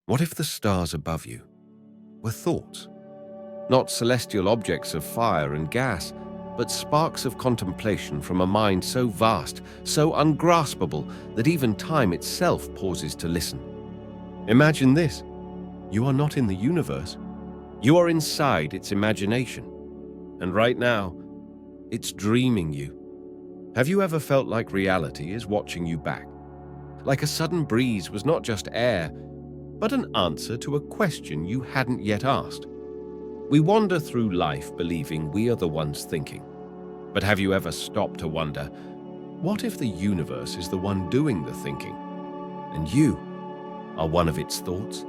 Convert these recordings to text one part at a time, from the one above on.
What if the stars above you were thoughts? Not celestial objects of fire and gas, but sparks of contemplation from a mind so vast, so ungraspable, that even time itself pauses to listen. Imagine this. You are not in the universe. You are inside its imagination. And right now, it's dreaming you. Have you ever felt like reality is watching you back? Like a sudden breeze was not just air, but an answer to a question you hadn't yet asked. We wander through life believing we are the ones thinking. But have you ever stopped to wonder, what if the universe is the one doing the thinking, and you are one of its thoughts?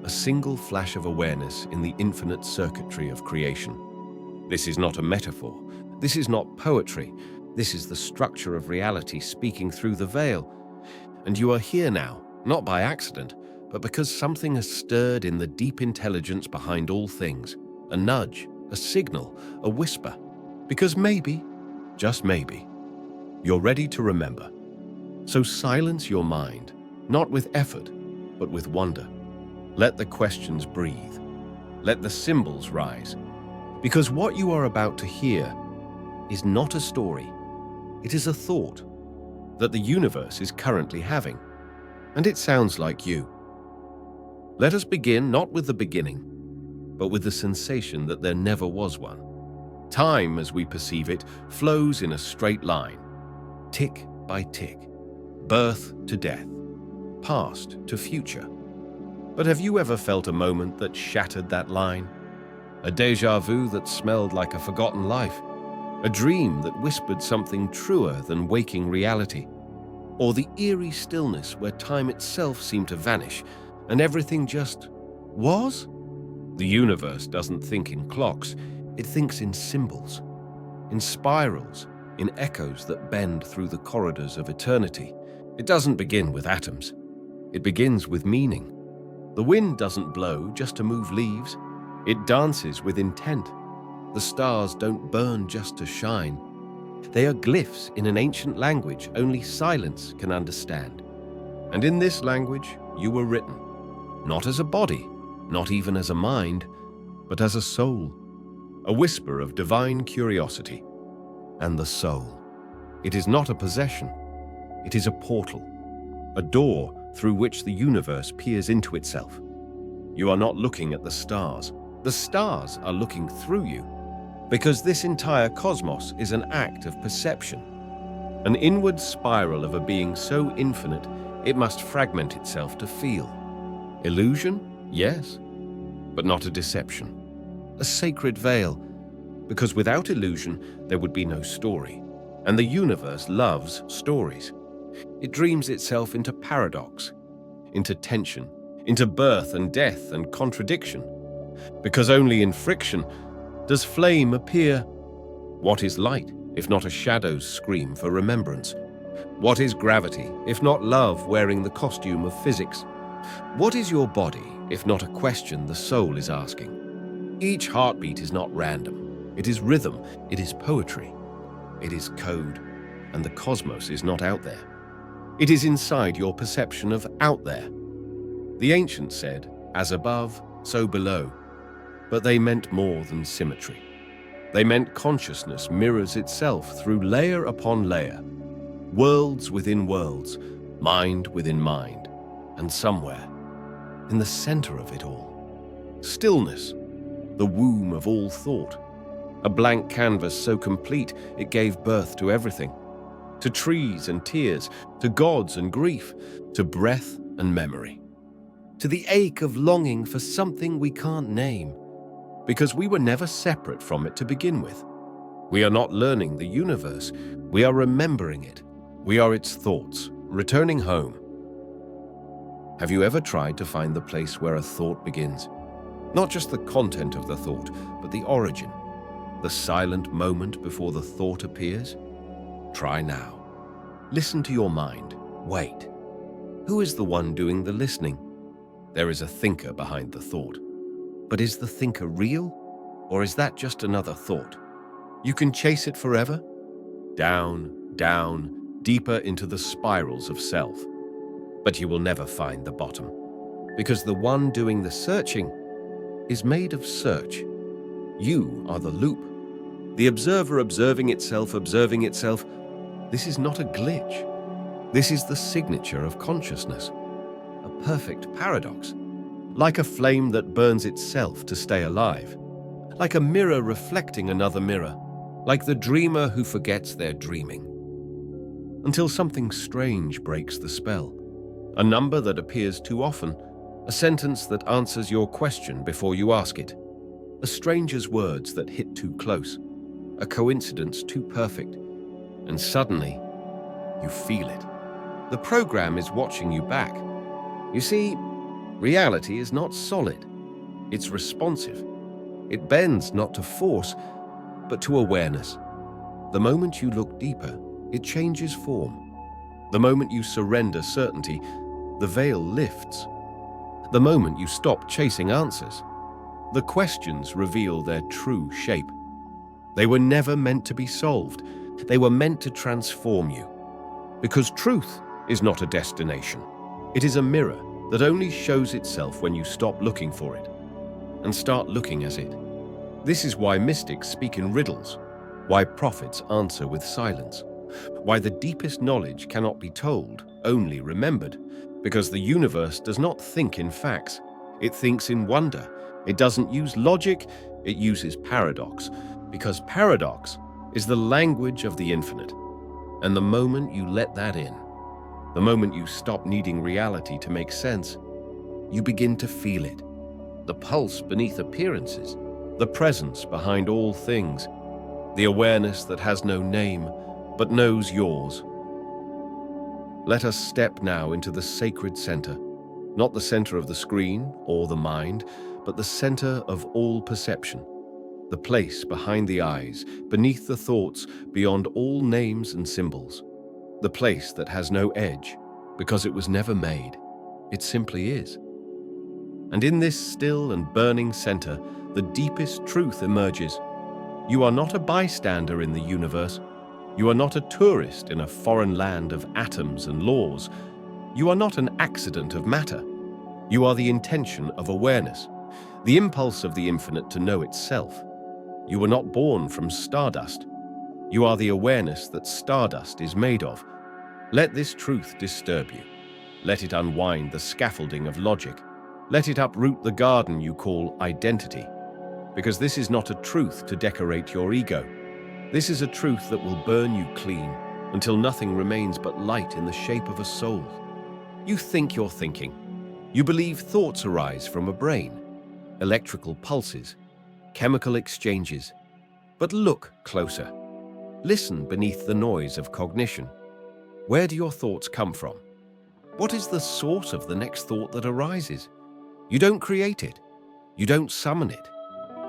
A single flash of awareness in the infinite circuitry of creation. This is not a metaphor. This is not poetry. This is the structure of reality speaking through the veil. And you are here now, not by accident, but because something has stirred in the deep intelligence behind all things. A nudge, a signal, a whisper. Because maybe, just maybe, you're ready to remember. So silence your mind, not with effort, but with wonder. Let the questions breathe. Let the symbols rise. Because what you are about to hear is not a story. It is a thought that the universe is currently having. And it sounds like you. Let us begin not with the beginning, but with the sensation that there never was one. Time, as we perceive it, flows in a straight line, tick by tick, birth to death, past to future. But have you ever felt a moment that shattered that line? A déjà vu that smelled like a forgotten life? A dream that whispered something truer than waking reality? Or the eerie stillness where time itself seemed to vanish and everything just was? The universe doesn't think in clocks, it thinks in symbols, in spirals, in echoes that bend through the corridors of eternity. It doesn't begin with atoms. It begins with meaning. The wind doesn't blow just to move leaves. It dances with intent. The stars don't burn just to shine. They are glyphs in an ancient language only silence can understand. And in this language, you were written, not as a body, not even as a mind, but as a soul, a whisper of divine curiosity. And the soul, it is not a possession, it is a portal, a door through which the universe peers into itself. You are not looking at the stars are looking through you, because this entire cosmos is an act of perception, an inward spiral of a being so infinite it must fragment itself to feel. Illusion? Yes, but not a deception. A sacred veil, because without illusion there would be no story, and the universe loves stories. It dreams itself into paradox, into tension, into birth and death and contradiction, because only in friction does flame appear. What is light, if not a shadow's scream for remembrance? What is gravity, if not love wearing the costume of physics? What is your body, if not a question the soul is asking? Each heartbeat is not random. It is rhythm, it is poetry, it is code, and the cosmos is not out there. It is inside your perception of out there. The ancients said, as above, so below, but they meant more than symmetry. They meant consciousness mirrors itself through layer upon layer, worlds within worlds, mind within mind, and somewhere, in the center of it all, stillness, the womb of all thought, a blank canvas so complete it gave birth to everything, to trees and tears, to gods and grief, to breath and memory, to the ache of longing for something we can't name, because we were never separate from it to begin with. We are not learning the universe, we are remembering it. We are its thoughts, returning home. Have you ever tried to find the place where a thought begins? Not just the content of the thought, but the origin, the silent moment before the thought appears? Try now. Listen to your mind. Wait. Who is the one doing the listening? There is a thinker behind the thought. But is the thinker real? Or is that just another thought? You can chase it forever? Down, down, deeper into the spirals of self. But you will never find the bottom. because the one doing the searching is made of search. You are the loop. The observer observing itself. This is not a glitch. This is the signature of consciousness. A perfect paradox. Like a flame that burns itself to stay alive. Like a mirror reflecting another mirror. Like the dreamer who forgets they're dreaming. Until something strange breaks the spell. A number that appears too often. A sentence that answers your question before you ask it. A stranger's words that hit too close. A coincidence too perfect. And suddenly, you feel it. The program is watching you back. You see, reality is not solid. It's responsive. It bends not to force, but to awareness. The moment you look deeper, it changes form. The moment you surrender certainty, the veil lifts. The moment you stop chasing answers, the questions reveal their true shape. They were never meant to be solved. They were meant to transform you. Because truth is not a destination. It is a mirror that only shows itself when you stop looking for it and start looking as it. This is why mystics speak in riddles, why prophets answer with silence, why the deepest knowledge cannot be told, only remembered, because the universe does not think in facts. It thinks in wonder. It doesn't use logic, it uses paradox, because paradox is the language of the infinite. And the moment you let that in, the moment you stop needing reality to make sense, you begin to feel it. The pulse beneath appearances, the presence behind all things, the awareness that has no name but knows yours. Let us step now into the sacred center, not the center of the screen or the mind, but the center of all perception, the place behind the eyes, beneath the thoughts, beyond all names and symbols, the place that has no edge, because it was never made. It simply is. And in this still and burning center, the deepest truth emerges. You are not a bystander in the universe. You are not a tourist in a foreign land of atoms and laws. You are not an accident of matter. You are the intention of awareness, the impulse of the infinite to know itself. You were not born from stardust. You are the awareness that stardust is made of. Let this truth disturb you. Let it unwind the scaffolding of logic. Let it uproot the garden you call identity. Because this is not a truth to decorate your ego. This is a truth that will burn you clean until nothing remains but light in the shape of a soul. You think you're thinking. You believe thoughts arise from a brain, electrical pulses, chemical exchanges. But look closer. Listen beneath the noise of cognition. Where do your thoughts come from? What is the source of the next thought that arises? You don't create it. You don't summon it.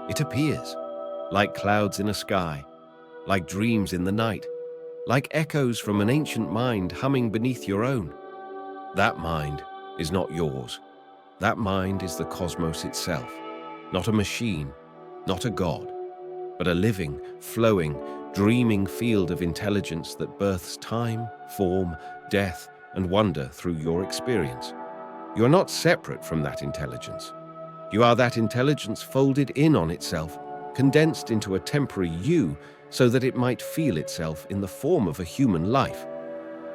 It appears, like clouds in a sky, like dreams in the night, like echoes from an ancient mind humming beneath your own. That mind is not yours. That mind is the cosmos itself, not a machine, not a god, but a living, flowing, dreaming field of intelligence that births time, form, death, and wonder through your experience. You are not separate from that intelligence. You are that intelligence folded in on itself, condensed into a temporary you so that it might feel itself in the form of a human life.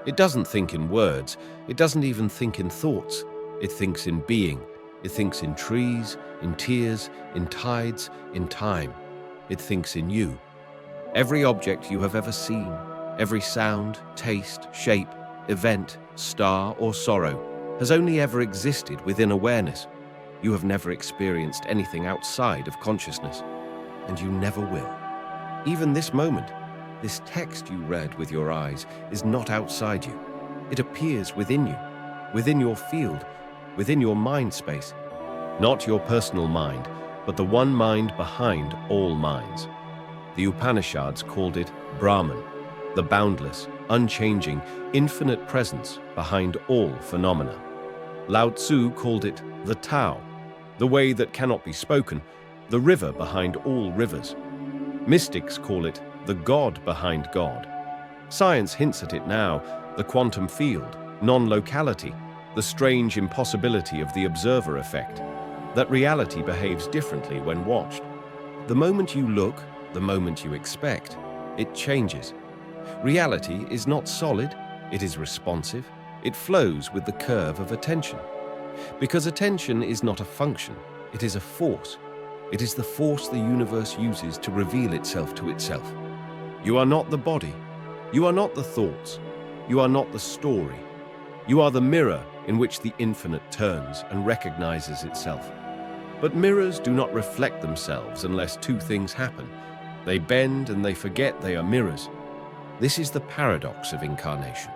It doesn't think in words. It doesn't even think in thoughts. It thinks in being. It thinks in trees, in tears, in tides, in time. It thinks in you. Every object you have ever seen, every sound, taste, shape, event, star, or sorrow has only ever existed within awareness. You have never experienced anything outside of consciousness, and you never will. Even this moment, this text you read with your eyes is not outside you. It appears within you, within your field, within your mind space. Not your personal mind, but the one mind behind all minds. The Upanishads called it Brahman, the boundless, unchanging, infinite presence behind all phenomena. Lao Tzu called it the Tao, the way that cannot be spoken, the river behind all rivers. Mystics call it the God behind God. Science hints at it now, the quantum field, non-locality, the strange impossibility of the observer effect, that reality behaves differently when watched. The moment you look, the moment you expect, it changes. Reality is not solid, it is responsive, it flows with the curve of attention. Because attention is not a function, it is a force. It is the force the universe uses to reveal itself to itself. You are not the body, you are not the thoughts, you are not the story. You are the mirror in which the infinite turns and recognizes itself. But mirrors do not reflect themselves unless two things happen. They bend and they forget they are mirrors. This is the paradox of incarnation.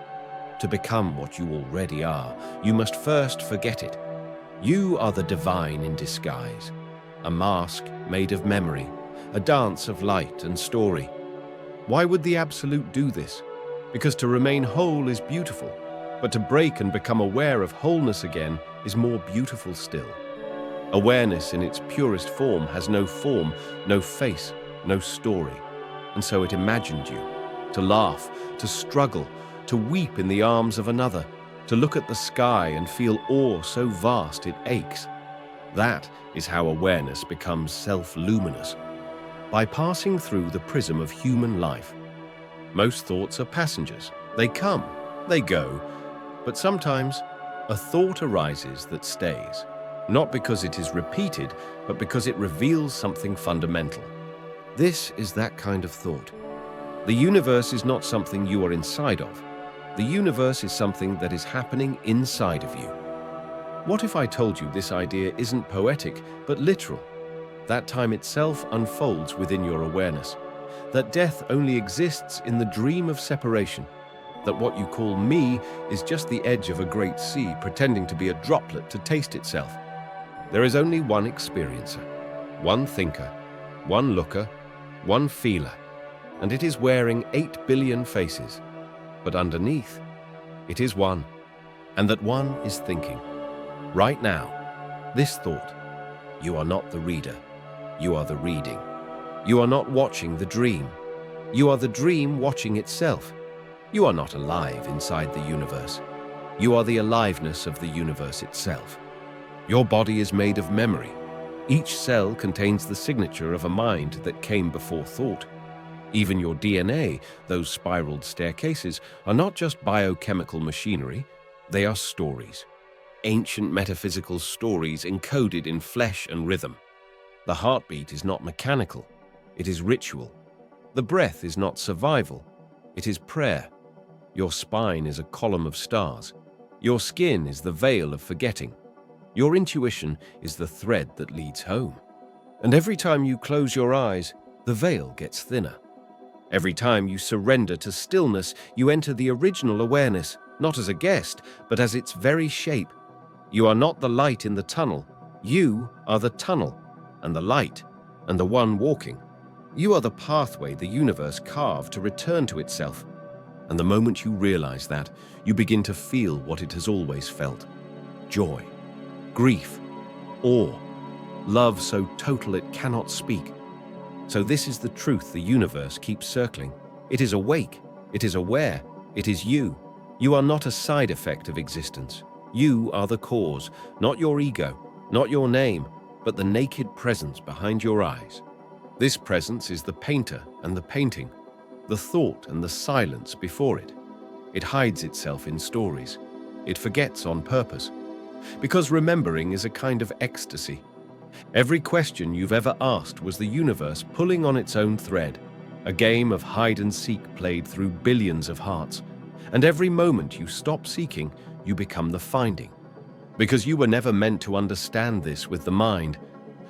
To become what you already are, you must first forget it. You are the divine in disguise, a mask made of memory, a dance of light and story. Why would the Absolute do this? Because to remain whole is beautiful, but to break and become aware of wholeness again is more beautiful still. Awareness in its purest form has no form, no face, no story, and so it imagined you, to laugh, to struggle, to weep in the arms of another, to look at the sky and feel awe so vast it aches. That is how awareness becomes self-luminous, by passing through the prism of human life. Most thoughts are passengers. They come, they go, but sometimes a thought arises that stays, not because it is repeated, but because it reveals something fundamental. This is that kind of thought. The universe is not something you are inside of. The universe is something that is happening inside of you. What if I told you this idea isn't poetic, but literal? That time itself unfolds within your awareness. That death only exists in the dream of separation. That what you call me is just the edge of a great sea pretending to be a droplet to taste itself. There is only one experiencer, one thinker, one looker, one feeler, and it is wearing 8 billion faces. But underneath, it is one, and that one is thinking. Right now, this thought: you are not the reader, you are the reading. You are not watching the dream, you are the dream watching itself. You are not alive inside the universe, you are the aliveness of the universe itself. Your body is made of memory. Each cell contains the signature of a mind that came before thought. Even your DNA, those spiraled staircases, are not just biochemical machinery, they are stories. Ancient metaphysical stories encoded in flesh and rhythm. The heartbeat is not mechanical, it is ritual. The breath is not survival, it is prayer. Your spine is a column of stars. Your skin is the veil of forgetting. Your intuition is the thread that leads home. And every time you close your eyes, the veil gets thinner. Every time you surrender to stillness, you enter the original awareness, not as a guest, but as its very shape. You are not the light in the tunnel. You are the tunnel, and the light, and the one walking. You are the pathway the universe carved to return to itself. And the moment you realize that, you begin to feel what it has always felt: joy, grief, awe, love so total it cannot speak. So this is the truth the universe keeps circling. It is awake, it is aware, it is you. You are not a side effect of existence. You are the cause, not your ego, not your name, but the naked presence behind your eyes. This presence is the painter and the painting, the thought and the silence before it. It hides itself in stories. It forgets on purpose. Because remembering is a kind of ecstasy. Every question you've ever asked was the universe pulling on its own thread, a game of hide and seek played through billions of hearts. And every moment you stop seeking, you become the finding. Because you were never meant to understand this with the mind.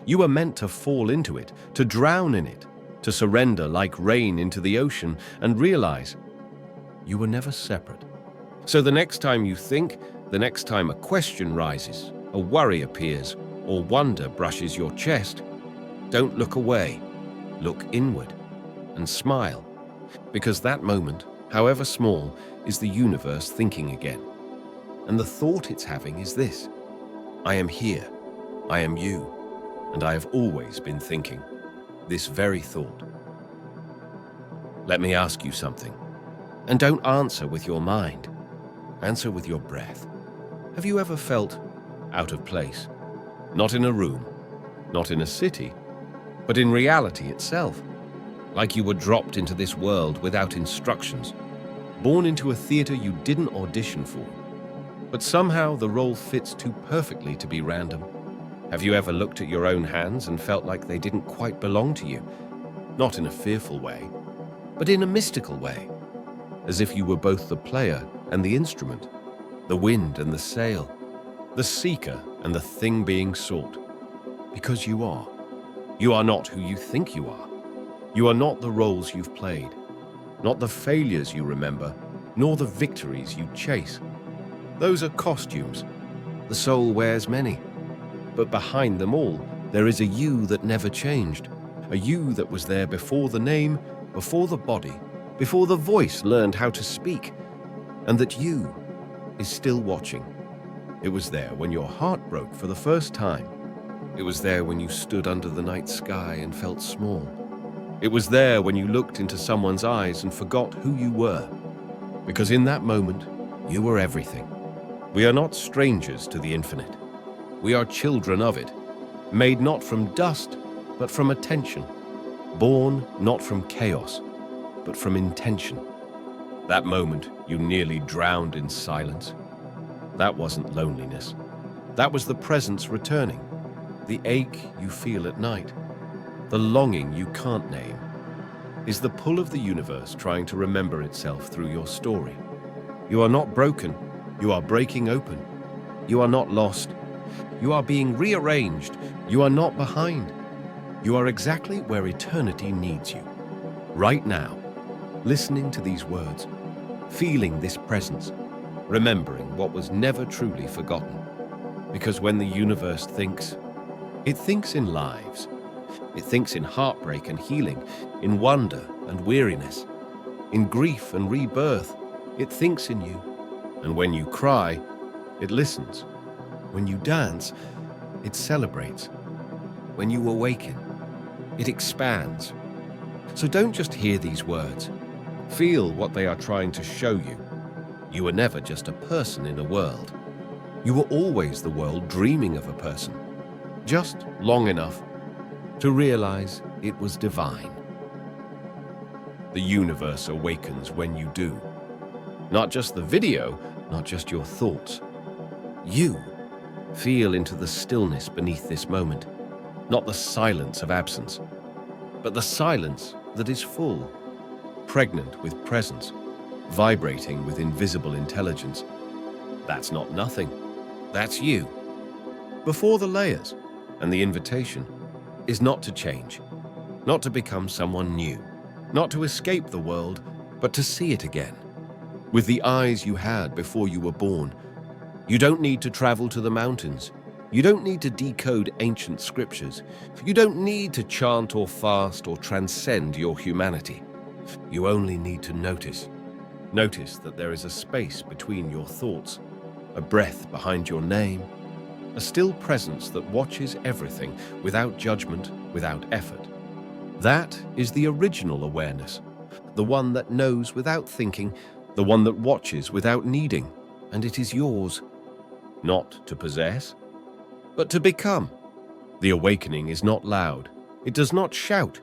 You were meant to fall into it, to drown in it, to surrender like rain into the ocean and realize you were never separate. So the next time you think, the next time a question rises, a worry appears, or wonder brushes your chest, don't look away, look inward and smile, because that moment, however small, is the universe thinking again. And the thought it's having is this: I am here, I am you, and I have always been thinking this very thought. Let me ask you something, and don't answer with your mind, answer with your breath. Have you ever felt out of place? Not in a room, not in a city, but in reality itself. Like you were dropped into this world without instructions, born into a theater you didn't audition for. But somehow the role fits too perfectly to be random. Have you ever looked at your own hands and felt like they didn't quite belong to you? Not in a fearful way, but in a mystical way. As if you were both the player and the instrument, the wind and the sail, the seeker and the thing being sought. Because you are. You are not who you think you are. You are not the roles you've played, not the failures you remember, nor the victories you chase. Those are costumes. The soul wears many. But behind them all, there is a you that never changed, a you that was there before the name, before the body, before the voice learned how to speak, and that you is still watching. It was there when your heart broke for the first time. It was there when you stood under the night sky and felt small. It was there when you looked into someone's eyes and forgot who you were. Because in that moment, you were everything. We are not strangers to the infinite. We are children of it, made not from dust, but from attention, born not from chaos, but from intention. That moment, you nearly drowned in silence. That wasn't loneliness. That was the presence returning, the ache you feel at night, the longing you can't name, is the pull of the universe trying to remember itself through your story. You are not broken. You are breaking open. You are not lost. You are being rearranged. You are not behind. You are exactly where eternity needs you. Right now, listening to these words, feeling this presence, remembering what was never truly forgotten. Because when the universe thinks, it thinks in lives. It thinks in heartbreak and healing, in wonder and weariness, in grief and rebirth. It thinks in you. And when you cry, it listens. When you dance, it celebrates. When you awaken, it expands. So don't just hear these words. Feel what they are trying to show you. You were never just a person in a world. You were always the world dreaming of a person, just long enough to realize it was divine. The universe awakens when you do. Not just the video, not just your thoughts. You feel into the stillness beneath this moment, not the silence of absence, but the silence that is full, pregnant with presence, vibrating with invisible intelligence. That's not nothing. That's you. Before the layers, and the invitation is not to change, not to become someone new, not to escape the world, but to see it again. With the eyes you had before you were born. You don't need to travel to the mountains. You don't need to decode ancient scriptures. You don't need to chant or fast or transcend your humanity. You only need to notice. Notice that there is a space between your thoughts, a breath behind your name, a still presence that watches everything without judgment, without effort. That is the original awareness, the one that knows without thinking, the one that watches without needing, and it is yours, not to possess, but to become. The awakening is not loud. It does not shout.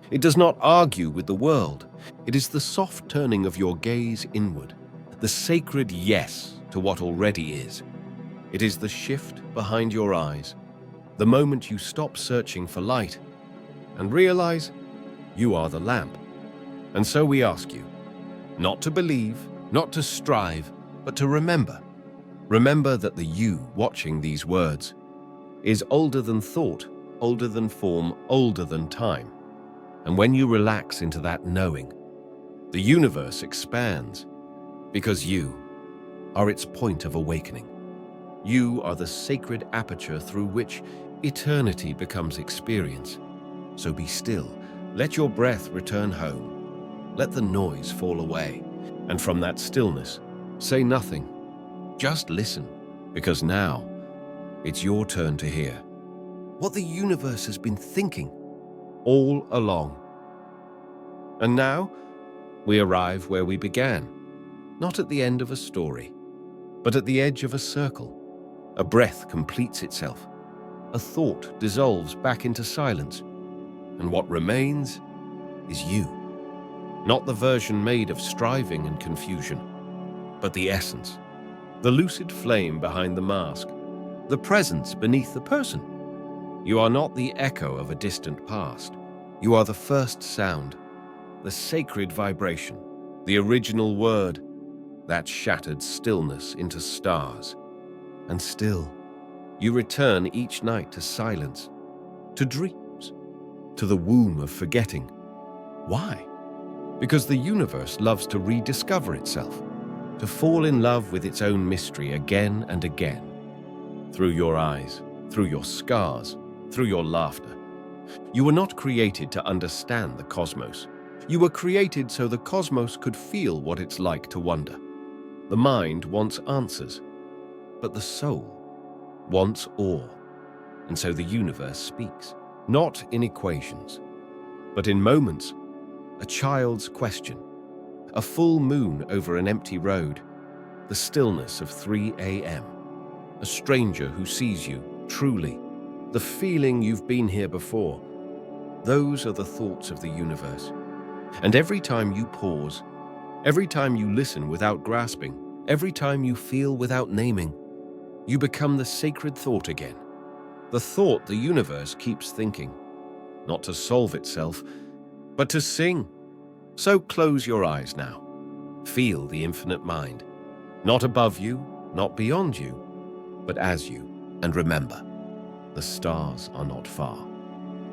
It does not argue with the world. It is the soft turning of your gaze inward, the sacred yes to what already is. It is the shift behind your eyes, the moment you stop searching for light and realize you are the lamp. And so we ask you, not to believe, not to strive, but to remember. Remember that the you watching these words is older than thought, older than form, older than time. And when you relax into that knowing, the universe expands because you are its point of awakening. You are the sacred aperture through which eternity becomes experience. So be still. Let your breath return home. Let the noise fall away. And from that stillness, say nothing. Just listen, because now it's your turn to hear what the universe has been thinking all along. And now we arrive where we began, not at the end of a story, But at the edge of a circle, a breath completes itself. A thought dissolves back into silence. And what remains is you. Not the version made of striving and confusion, but the essence. The lucid flame behind the mask. The presence beneath the person. You are not the echo of a distant past. You are the first sound, the sacred vibration, the original word that shattered stillness into stars. And still, you return each night to silence, to dreams, to the womb of forgetting. Why? Because the universe loves to rediscover itself, to fall in love with its own mystery again and again. Through your eyes, through your scars, through your laughter. You were not created to understand the cosmos. You were created so the cosmos could feel what it's like to wonder. The mind wants answers, but the soul wants awe. And so the universe speaks, not in equations, but in moments. A child's question, a full moon over an empty road, the stillness of 3 a.m., a stranger who sees you truly, the feeling you've been here before. Those are the thoughts of the universe. And every time you pause, every time you listen without grasping, every time you feel without naming, you become the sacred thought again. The thought the universe keeps thinking, not to solve itself, but to sing. So close your eyes now. Feel the infinite mind, not above you, not beyond you, but as you. And remember, the stars are not far.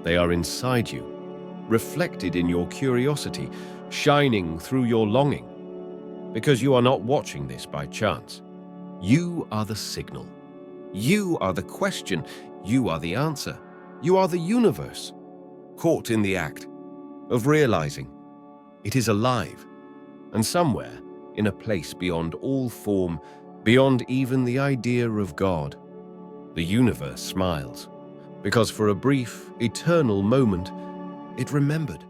They are inside you, reflected in your curiosity, shining through your longing. Because you are not watching this by chance. You are the signal. You are the question. You are the answer. You are the universe, caught in the act of realizing it is alive, and somewhere in a place beyond all form, beyond even the idea of God, the universe smiles, because for a brief, eternal moment, it remembered.